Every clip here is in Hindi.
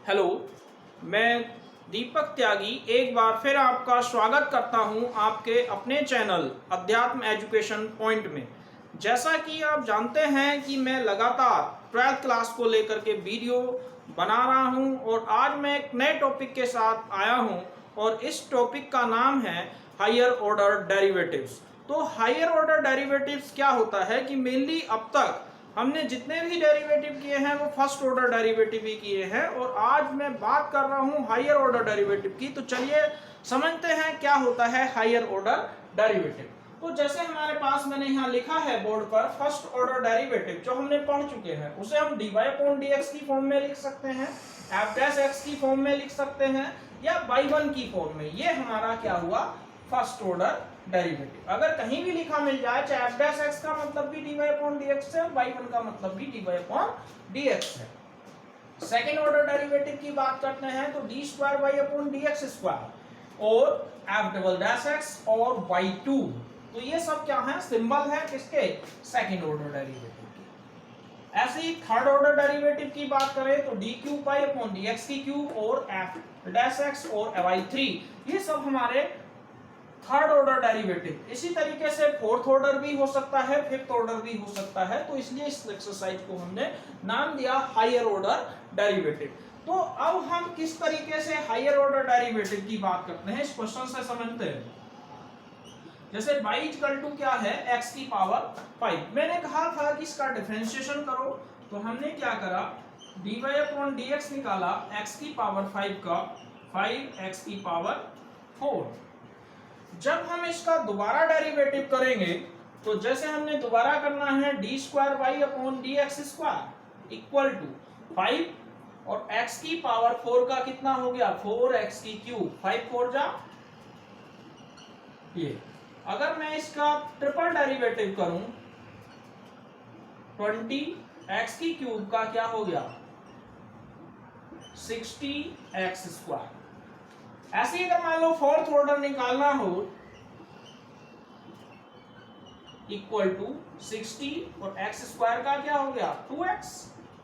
हेलो, मैं दीपक त्यागी एक बार फिर आपका स्वागत करता हूं आपके अपने चैनल अध्यात्म एजुकेशन पॉइंट में। जैसा कि आप जानते हैं कि मैं लगातार 12th क्लास को लेकर के वीडियो बना रहा हूं और आज मैं एक नए टॉपिक के साथ आया हूं और इस टॉपिक का नाम है हायर ऑर्डर डेरिवेटिव्स। तो हायर ऑर्डर डेरिवेटिव्स क्या होता है कि मेनली अब तक हमने जितने भी डेरिवेटिव किए हैं वो फर्स्ट ऑर्डर डेरिवेटिव ही किए हैं और आज मैं बात कर रहा हूं हायर ऑर्डर डेरिवेटिव की। तो चलिए समझते हैं क्या होता है हायर ऑर्डर डेरिवेटिव। तो जैसे हमारे पास मैंने यहाँ लिखा है बोर्ड पर फर्स्ट ऑर्डर डेरिवेटिव जो हमने पढ़ चुके हैं उसे हम dy अपॉन dx की फॉर्म में लिख सकते हैं, f डैश x की फॉर्म में लिख सकते हैं या y1 की फॉर्म में। ये हमारा क्या हुआ, फर्स्ट ऑर्डर डेरिवेटिव। अगर कहीं भी लिखा मिल जाए चाहे f डैश x का मतलब भी dy अपॉन dx है, y1 का मतलब भी dy अपॉन dx है। सेकेंड ऑर्डर डेरिवेटिव की बात करते हैं तो d square y upon dx square और f डबल डैश x और y2। तो ये सब क्या है, सिंबल है किसके, सेकेंड ऑर्डर डेरिवेटिव की। ऐसे ही थर्ड ऑर्डर डेरिवेटिव की बात करें तो D cube pi upon d x की क्यूब और एफ डैश एक्स और y3, ये सब हमारे थर्ड ऑर्डर डेरिवेटिव। इसी तरीके से फोर्थ ऑर्डर भी हो सकता है, फिफ्थ ऑर्डर भी हो सकता है। तो इसलिए इस एक्सरसाइज को हमने नाम दिया हायर ऑर्डर डेरिवेटिव। तो अब हम किस तरीके से हायर ऑर्डर डेरिवेटिव की बात करते हैं इस क्वेश्चन से समझते हैं। जैसे y इक्वल टू क्या है, x की पावर 5। मैंने कहा था कि इसका डिफरेंशिएशन करो, तो हमने क्या करा, dy अपॉन dx निकाला x की पावर 5 का 5x की पावर 4। जब हम इसका दोबारा डेरिवेटिव करेंगे तो जैसे हमने दोबारा करना है d square y upon d x square equal to 5 और x की पावर 4 का कितना हो गया, 4x की क्यूब, 5 4 जा ये। अगर मैं इसका ट्रिपल डेरिवेटिव करूं 20x की क्यूब का क्या हो गया, 60x स्क्वायर। ऐसे ही अगर मान लो फोर्थ ऑर्डर निकालना हो इक्वल टू 60 और x स्क्वायर का क्या हो गया 2x,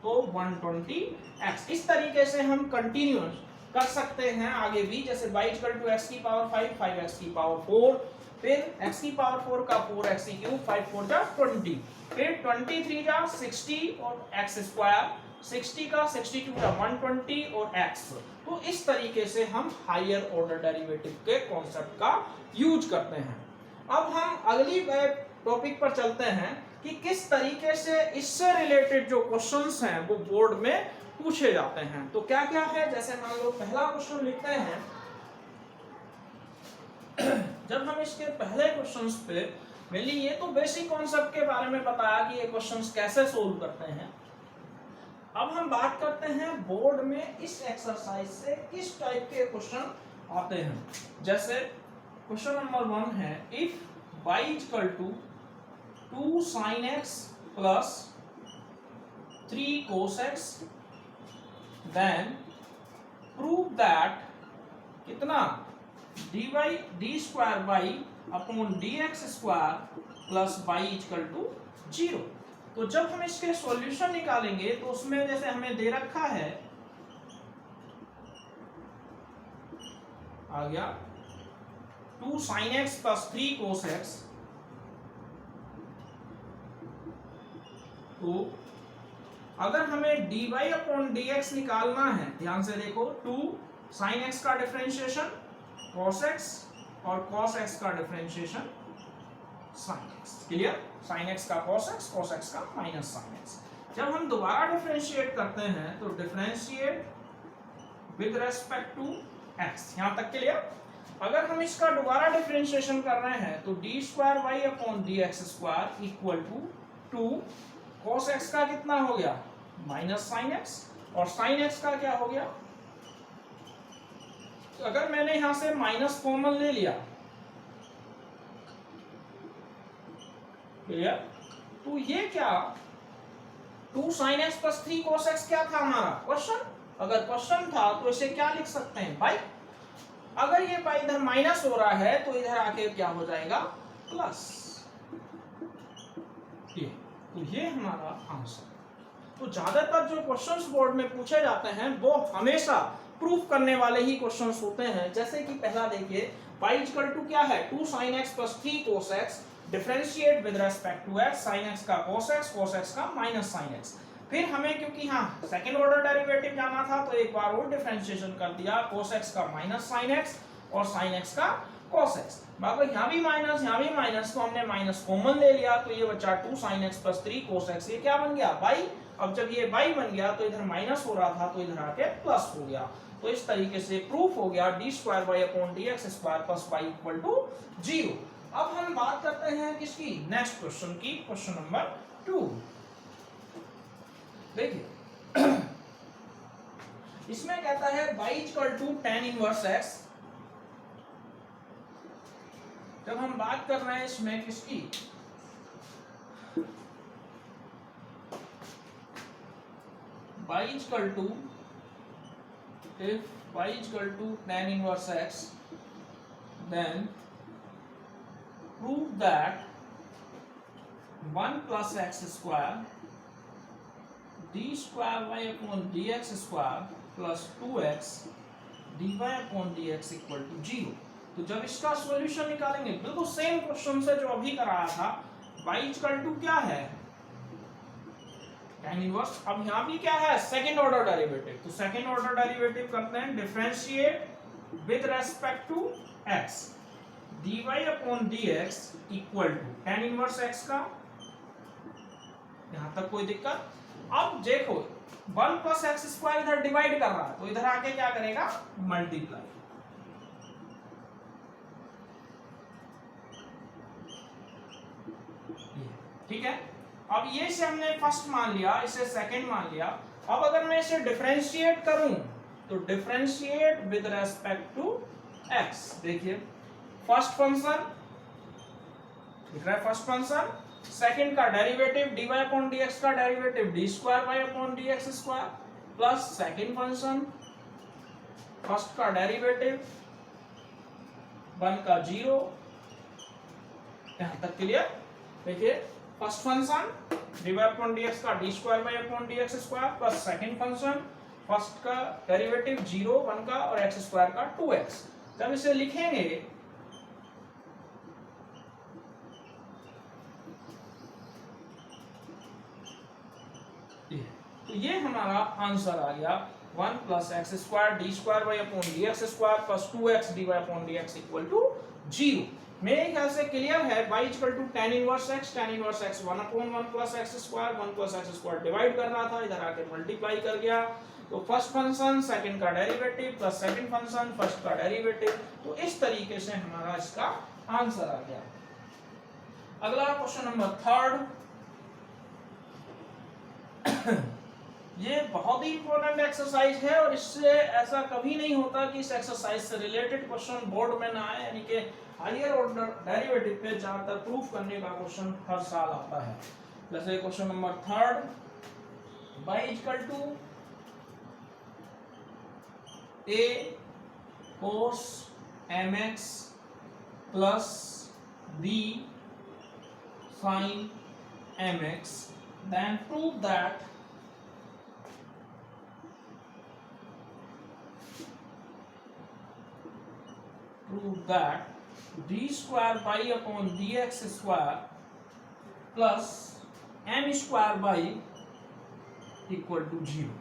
तो 120x। इस तरीके से हम कंटिन्यूअस कर सकते हैं आगे भी। जैसे y इक्वल टू x की पावर 5, 5x की पावर 4, फिर x की पावर 4 का 4x की क्यूब, 5 4 जा 20, फिर 23 जा 60 और x स्क्वायर, 60 का 62 जा 120 और x। तो इस तरीके से हम हायर ऑर्डर डेरिवेटिव के कॉन्सेप्ट का यूज करते हैं। अब हम अगली टॉपिक पर चलते हैं कि किस तरीके से इससे रिलेटेड जो क्वेश्चंस हैं वो बोर्ड में पूछे जाते हैं। तो क्या क्या है, जैसे मान लो पहला क्वेश्चन लिखते हैं। जब हम इसके पहले क्वेश्चंस पे मेनली ये तो बेसिक कॉन्सेप्ट के बारे में बताया कि ये क्वेश्चंस कैसे सोल्व करते हैं। अब हम बात करते हैं बोर्ड में इस एक्सरसाइज से किस टाइप के क्वेश्चन आते हैं। जैसे क्वेश्चन नंबर 1 है, if y equal to 2 sin x plus 3 cos x then prove that कितना dy square y upon dx square plus y equal to 0। तो जब हम इसके सॉल्यूशन निकालेंगे तो उसमें जैसे हमें दे रखा है, आ गया 2 sin x plus 3 cos x। तो अगर हमें dy अपॉन dx निकालना है, ध्यान से देखो, 2 sin x का डिफरेंशिएशन cos x और cos x का differentiation sin x। Clear, sin x का cos x का माइनस sin x। जब हम दोबारा डिफरेंशिएट करते हैं तो differentiate with respect to x, यहां तक क्लियर। अगर हम इसका दोबारा डिफरेंशिएशन कर रहे हैं तो d square y upon d x square equal to 2 cos x का कितना हो गया, माइनस sin x, और sin x का क्या हो गया। तो अगर मैंने यहां से माइनस कॉमन ले लिया, क्लियर, तो ये क्या 2 sin x plus 3 cos x क्या था हमारा क्वेश्चन। अगर क्वेश्चन था तो इसे क्या लिख सकते हैं भाई, अगर ये भाई इधर माइनस हो रहा है तो इधर आके क्या हो जाएगा प्लस। ये तो ये हमारा आंसर। तो ज्यादातर जो क्वेश्चंस बोर्ड में पूछे जाते हैं वो हमेशा प्रूफ करने वाले ही क्वेश्चंस होते हैं। जैसे कि पहला देखिए, y इक्वल टू क्या है 2 sin x plus 3 cos x, differentiate with respect to x, sin x का cos x का माइनस sin x। फिर हमें क्योंकि हाँ सेकंड ऑर्डर डेरिवेटिव जाना था तो एक बार और डिफरेंशिएशन कर दिया, cos x का माइनस sin x और sin x का cos x। बाकी यहाँ भी माइनस तो हमने माइनस कॉमन ले लिया, तो ये बचा 2 sin x plus 3 cos x। ये क्या बन गया y। अब जब ये y बन गया तो इधर माइनस हो रहा था तो इधर आके प्लस हो गया। तो इस तरीके से प्रूफ हो गया d square y upon dx square plus y equal to 0। अब हम बात करते हैं किसकी, नेक्स्ट क्वेश्चन की, क्वेश्चन नंबर 2। देखिए इसमें कहता है y equal to tan inverse x। जब हम बात कर रहे हैं इसमें किसकी, y equal to, if y equal to tan inverse x, then prove that 1 plus x square d square y upon dx square plus 2x dy upon dx equal to 0। तो जब इसका सॉल्यूशन निकालेंगे बिल्कुल सेम क्वेश्चन से जो अभी कराया था, y इक्वल टू क्या है tan इनवर्स। अब यहाँ भी क्या है सेकंड ऑर्डर डेरिवेटिव, तो सेकंड ऑर्डर डेरिवेटिव करते हैं, differentiate with respect to x, dy upon dx equal to tan inverse x का। यहाँ तक कोई दिक्कत। अब देखो 1 प्लस एक्स स्क्वायर इधर डिवाइड कर रहा है तो इधर आके क्या करेगा मल्टीप्लाई। ठीक है, अब ये से हमने फर्स्ट मान लिया, इसे सेकंड मान लिया। अब अगर मैं इसे डिफरेंशिएट करूं तो differentiate with respect to x। देखिए फर्स्ट फंक्शन दिख रहा है, फर्स्ट फंक्शन, सेकंड का डेरिवेटिव dy अपॉन dx का derivative d square y upon dx square plus second function, first का डेरिवेटिव 1 का 0। यहां तक क्लियर। देखिए first function dy upon dx का d square y upon dx square plus second function, first का डेरिवेटिव 0 1 का और x स्क्वायर का 2x। जब इसे लिखेंगे तो ये हमारा आंसर आ गया 1 plus x square d square y upon d x square plus 2x dy upon dx equal to 0। मेरे ख्याल से क्लियर है। y equal to tan inverse x, tan inverse x 1 upon 1 plus x square, 1 plus x square divide कर रहा था, इधर आके मल्टीप्लाई कर गया। तो फर्स्ट फंक्शन सेकंड का derivative plus second function first का डेरिवेटिव। तो इस तरीके से हमारा इसका आंसर आ गया। अगला क्वेश्चन नंबर 3। ये बहुत ही इंपॉर्टेंट एक्सरसाइज है और इससे ऐसा कभी नहीं होता कि इस एक्सरसाइज से रिलेटेड क्वेश्चन बोर्ड में ना आए, यानी कि हायर ऑर्डर डेरिवेटिव पे ज्यादातर प्रूफ करने का क्वेश्चन हर साल आता है। जैसे question number 3, y equal to a cos mx plus b sin mx, then prove that d square y upon dx square plus m square y equal to 0।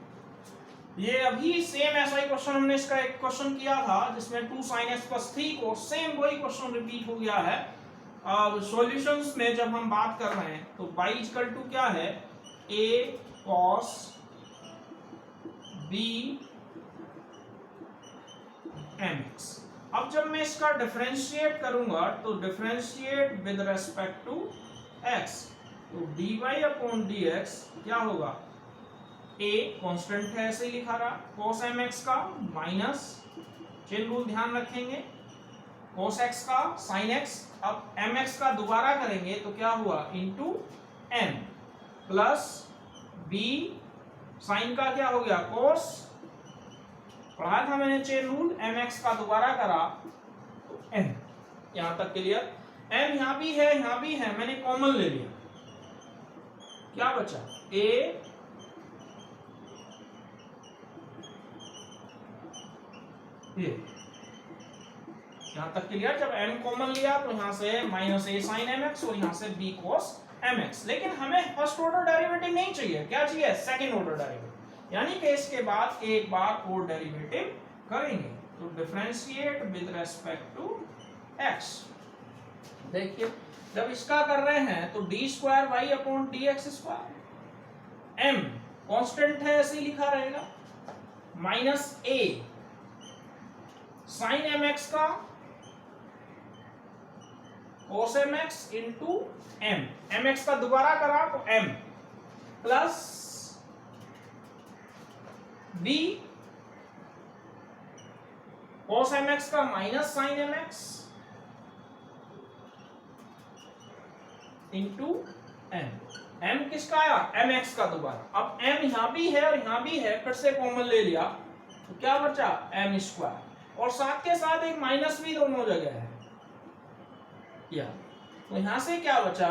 ये अभी सेम ऐसा ही क्वेश्चन हमने इसका एक क्वेश्चन किया था जिसमें 2 sin x plus 3 को सेम वही क्वेश्चन रिपीट हो गया है। अब सॉल्यूशंस में जब हम बात कर रहे हैं तो y इक्वल टू क्या है a cos b mx। अब जब मैं इसका डिफरेंशिएट करूंगा तो differentiate with respect to x, तो dy अपॉन dx क्या होगा, a कांस्टेंट है ऐसे ही लिखा रहा, cos mx का माइनस चेन रूल ध्यान रखेंगे, cos x का sin x, अब mx का दोबारा करेंगे तो क्या हुआ into m plus b sin का क्या हो गया cos, पढ़ाया था मैंने चेन रूल, mx का दोबारा करा तो m। यहां तक क्लियर। m यहां भी है मैंने कॉमन ले लिया, क्या बचा a ये यहां तक क्लियर। जब m कॉमन लिया तो यहां से माइनस a sin mx और यहां से b cos mx। लेकिन हमें फर्स्ट ऑर्डर डेरिवेटिव नहीं चाहिए, क्या चाहिए? सेकंड ऑर्डर डेरिवेटिव, यानी कि इसके बाद एक बार और डेरिवेटिव करेंगे। तो differentiate with respect to x। देखिए जब इसका कर रहे हैं तो d square y upon d x square, m constant है ऐसे ही लिखा रहेगा, माइनस a sin mx का cos mx into m, mx का दोबारा करा तो m, plus b cos mx का minus sin mx into m। m किसका आया? mx का दोबारा। अब m यहां भी है और यहां भी है, फिर से कॉमन ले लिया तो क्या बचा? m स्क्वायर, और साथ के साथ एक माइनस भी दोनों जगह है या, तो यहां से क्या बचा?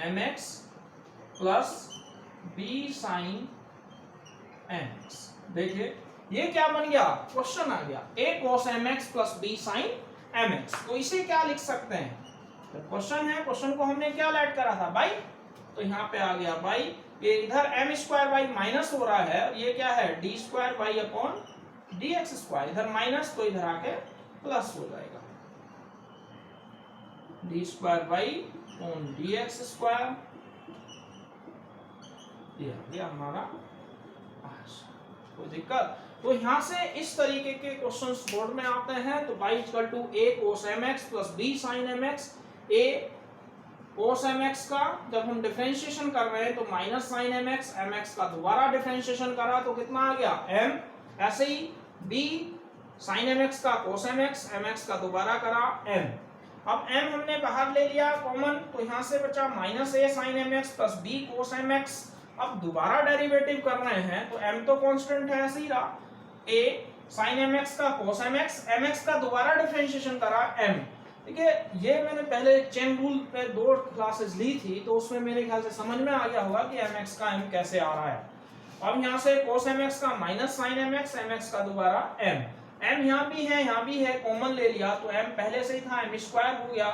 mx plus b sin mx। देखिए ये क्या बन गया? क्वेश्चन आ गया, a cos mx plus b sin mx। तो इसे क्या लिख सकते हैं? क्वेश्चन है, क्वेश्चन को हमने क्या ऐड करा था? बाई। तो यहाँ पे आ गया बाई, ये इधर m स्क्वायर बाई माइनस हो रहा है, ये क्या है? D square y upon d x square, इधर माइनस तो इधर आके प्लस हो जाएगा, D square y upon d x square. ये हमारा कोई दिक्कत? तो यहां से इस तरीके के क्वेश्चंस बोर्ड में आते हैं। तो y equal to a cos mx plus b sin mx। a cos mx का जब हम डिफरेंशिएशन कर रहे हैं तो माइनस sin mx, mx का दोबारा डिफरेंशिएशन करा तो कितना आ गया? m। ऐसे ही b sin mx का cos mx, mx का दोबारा करा m। अब m हमने बाहर ले लिया कॉमन, तो यहां से बचा minus a sin mx plus b cos mx। अब दोबारा डेरिवेटिव कर रहे हैं तो m तो कांस्टेंट है ऐसे ही रहा, a sin mx का cos mx, mx का दोबारा डिफरेंशिएशन करा m। देखिए ये मैंने पहले चेन रूल पे 2 क्लासेस ली थी, तो उसमें मेरे ख्याल से समझ में आ गया होगा कि mx का m कैसे आ रहा है। अब यहाँ से cos mx का माइनस sin mx, mx का दोबारा m, m यहाँ भी है, कॉमन ले लिया तो m पहले से ही था, m स्क्वायर हो गया,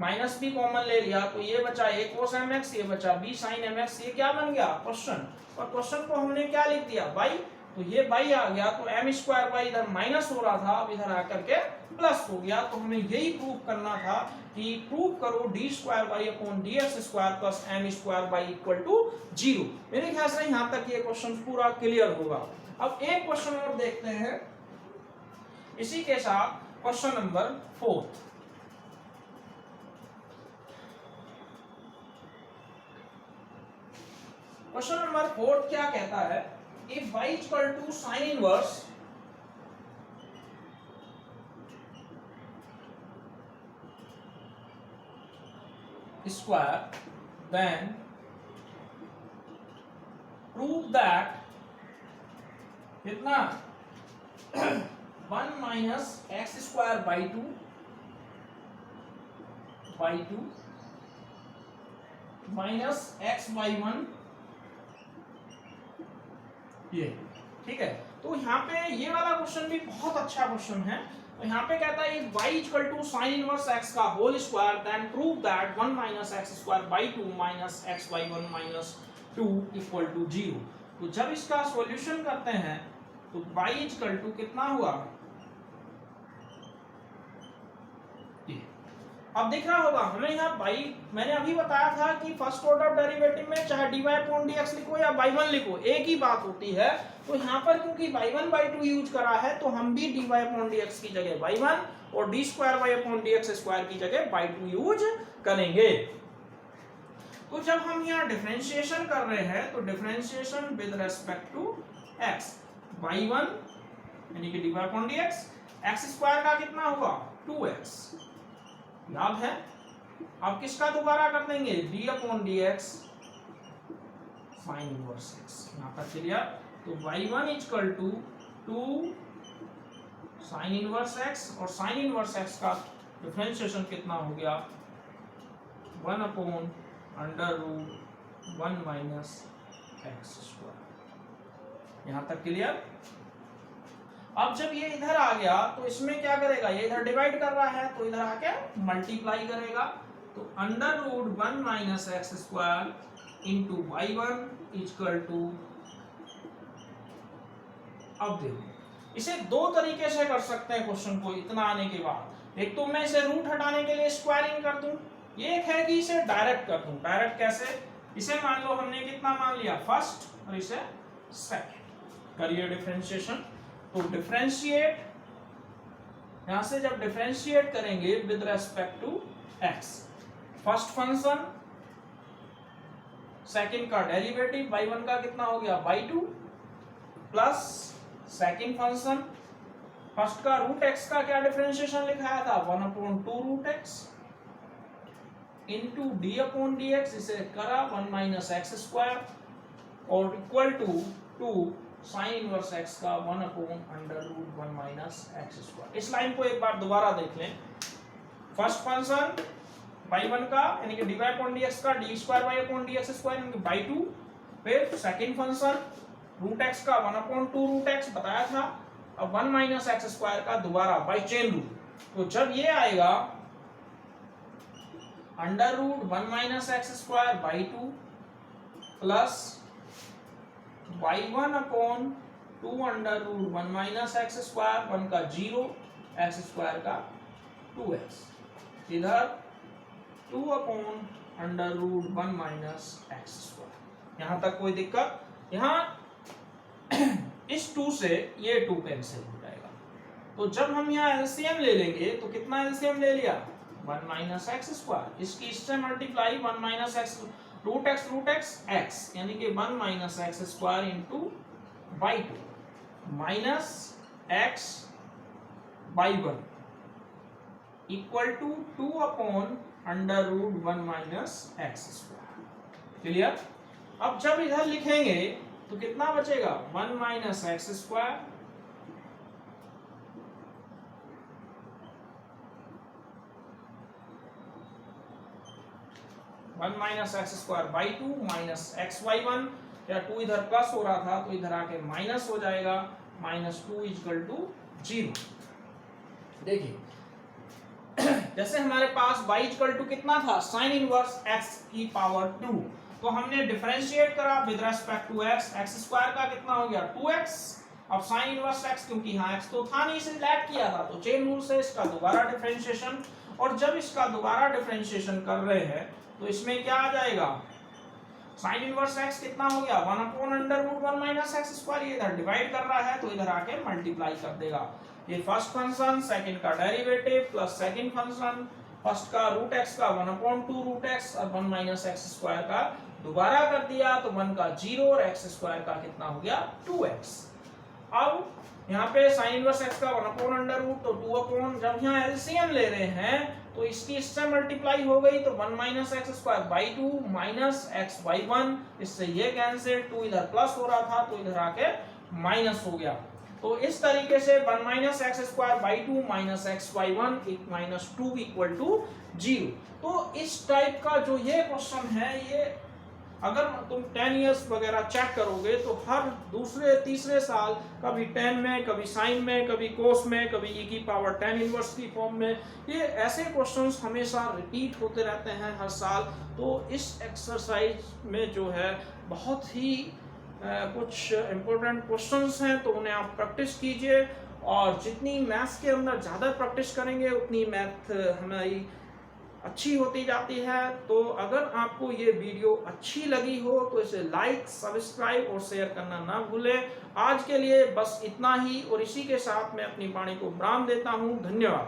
माइनस भी कॉमन ले लिया तो ये बचा a cos mx, ये बचा b sin mx। ये क्या बन गया? क्वेश्चन। और क्वेश्चन को हमने क्या लिख दिया? बाई। तो ये बाई आ गया तो m स्क्वायर बाई इधर माइनस हो रहा था, अब इधर आकर के प्लस हो गया। तो हमें यही प्रूव करना था कि प्रूव करो d square y upon d x square plus m square y equal to 0। मेरे ख्याल से यहाँ तक ये क्वेश्चन पूरा क्लियर होगा। अब एक क्वेश्चन और देखते हैं इसी के साथ, क्वेश्चन नंबर 4। क्वेश्चन नंबर 4 क्या कहता है? If y equal to sine inverse square then prove that कितना 1 minus x square y 2 minus x y 1, ये ठीक है। तो यहाँ पे ये वाला क्वेश्चन भी बहुत अच्छा क्वेश्चन है। तो यहाँ पे कहता है y equal to sine inverse x का whole square then prove that 1 minus x square y 2 minus x y 1 minus 2 equal to 0। तो जब इसका सॉल्यूशन करते हैं तो y इक्वल टू कितना हुआ? अब दिख रहा होगा हमें यहाँ बाई, मैंने अभी बताया था कि फर्स्ट ऑर्डर डेरिवेटिव में चाहे dy अपॉन dx लिखो या बाई 1 लिखो, एक ही बात होती है। तो यहाँ पर क्योंकि बाई 1 बाई 2 यूज करा है तो हम भी dy अपॉन dx की जगह बाई 1 और d square y upon dx square की जगह बाई 2 यूज करेंगे। तो जब हम यहाँ डिफरेंशिएशन कर रहे हैं तो differentiation with respect to x, by 1 यानी कि dy upon dx, x square का कितना हुआ? 2x, याद है। अब किसका दोबारा कर देंगे? d upon dx sine inverse x, यहाँ पर क्लियर। तो y1 equal to 2 sine inverse x, और साइन इनवर्स x का डिफरेंशिएशन कितना हो गया? 1 upon under root 1 minus x square. यहाँ तक क्लियर? अब जब ये इधर आ गया तो इसमें क्या करेगा, ये इधर डिवाइड कर रहा है तो इधर आके मल्टीप्लाई करेगा, तो under root 1 minus x square into y1 equal to, अब देखो इसे दो तरीके से कर सकते हैं क्वेश्चन को इतना आने के बाद। एक तो मैं इसे रूट हटाने के लिए स्क्वायरिंग कर दूं, एक है कि इसे डायरेक्ट कर दूं। डायरेक्ट कैसे, इसे मान लो हमने कितना मान लिया फर्स्ट और इसे सेकंड, करिए डिफरेंशिएशन। तो डिफरेंशिएट, यहां से जब डिफरेंशिएट करेंगे with respect to x, first function second का डेरिवेटिव y1 का कितना हो गया y2 plus second function first का रूट x का क्या डिफरेंशिएशन लिखाया था 1/2 root x into d upon d x, इसे करा 1 माइनस एक्स स्क्वायर और equal to sine inverse x का 1/√1 माइनस एक्स स्क्वायर। इस लाइन को एक बार दोबारा देख लें। फर्स्ट फंक्शन y1 का यानी कि dy अपॉन dx का d square y upon dx square यानी कि y2, फिर सेकंड फंक्शन रूट x का 1/2 रूट x बताया था, अब 1 माइनस एक्स स्क्वायर का दोबारा बाय चेन रूल। तो जब ये आएगा under root 1 minus x square y2 plus y1 upon 2 under root 1 minus x square, 1 का 0 एक्स स्क्वायर का 2x, इधर 2 upon under root 1 minus x square. यहां तक कोई दिक्कत? यहां इस 2 से ये 2 कैंसिल हो जाएगा, तो जब हम यहाँ एलसीएम ले लेंगे तो कितना एलसीएम ले लिया 1 माइनस एक्स स्क्वायर, इसकी इससे multiply 1 minus x root x x यानी कि 1 minus x square into y2 minus x y1 equal to 2 upon under root 1 minus x square. Clear? अब जब इधर लिखेंगे तो कितना बचेगा 1 minus x square y2 minus x y1, या 2 इधर प्लस हो रहा था तो इधर आके माइनस हो जाएगा, -2 इक्वल टू 0। देखिए जैसे हमारे पास y इक्वल टू कितना था साइन इनवर्स x की पावर 2, तो हमने डिफरेंशिएट करा with respect to x, x square का कितना हो गया 2x, अब साइन इनवर्स x क्योंकि यहाँ x तो था नहीं इसे ऐड किया था तो चेन रूल से इसका दोबारा डिफरेंशिएशन, और जब इसका दोबारा डिफरेंशिएशन कर रहे हैं तो इसमें क्या आ जाएगा साइन इनवर्स x कितना हो गया 1/√1 माइनस एक्स स्क्वायर, ये इधर डिवाइड कर रहा है तो इधर आके मल्टीप्लाई कर देगा। ये फर्स्ट फंक्शन सेकंड का derivative plus second function first का रूट x का 1/2 रूट x और 1 माइनस एक्स स्क्वायर का दोबारा कर दिया तो 1 का 0 और x स्क्वायर का कितना हो गया 2x। अब यहाँ पे साइन इनवर्स x का 1/√, तो 2 अपॉन, जब यहाँ एलसीएम ले रहे हैं तो इसकी इससे मल्टीप्लाई हो गई तो 1 minus x square y2 minus x y1, इससे ये कैंसिल, 2 इधर प्लस हो रहा था तो इधर आके माइनस हो गया। तो इस तरीके से 1 minus x square y2 minus x y1 -2 equal to 0। तो इस टाइप का जो ये क्वेश्चन है, ये अगर तुम 10 इयर्स वगैरह चेक करोगे तो हर दूसरे तीसरे साल कभी 10 में, कभी साइन में, कभी कोस में, कभी e की पावर 10 इनवर्स की फॉर्म में, ये ऐसे क्वेश्चंस हमेशा रिपीट होते रहते हैं हर साल। तो इस एक्सरसाइज में जो है बहुत ही कुछ इम्पोर्टेंट क्वेश्चंस हैं, तो उन्हें आप प्रैक्टिस कीजिए, और जितनी मैथ्स के अंदर ज़्यादा प्रैक्टिस करेंगे उतनी मैथ हमारी अच्छी होती जाती है। तो अगर आपको ये वीडियो अच्छी लगी हो तो इसे लाइक, सब्सक्राइब और शेयर करना ना भूलें। आज के लिए बस इतना ही, और इसी के साथ मैं अपनी वाणी को विराम देता हूँ। धन्यवाद।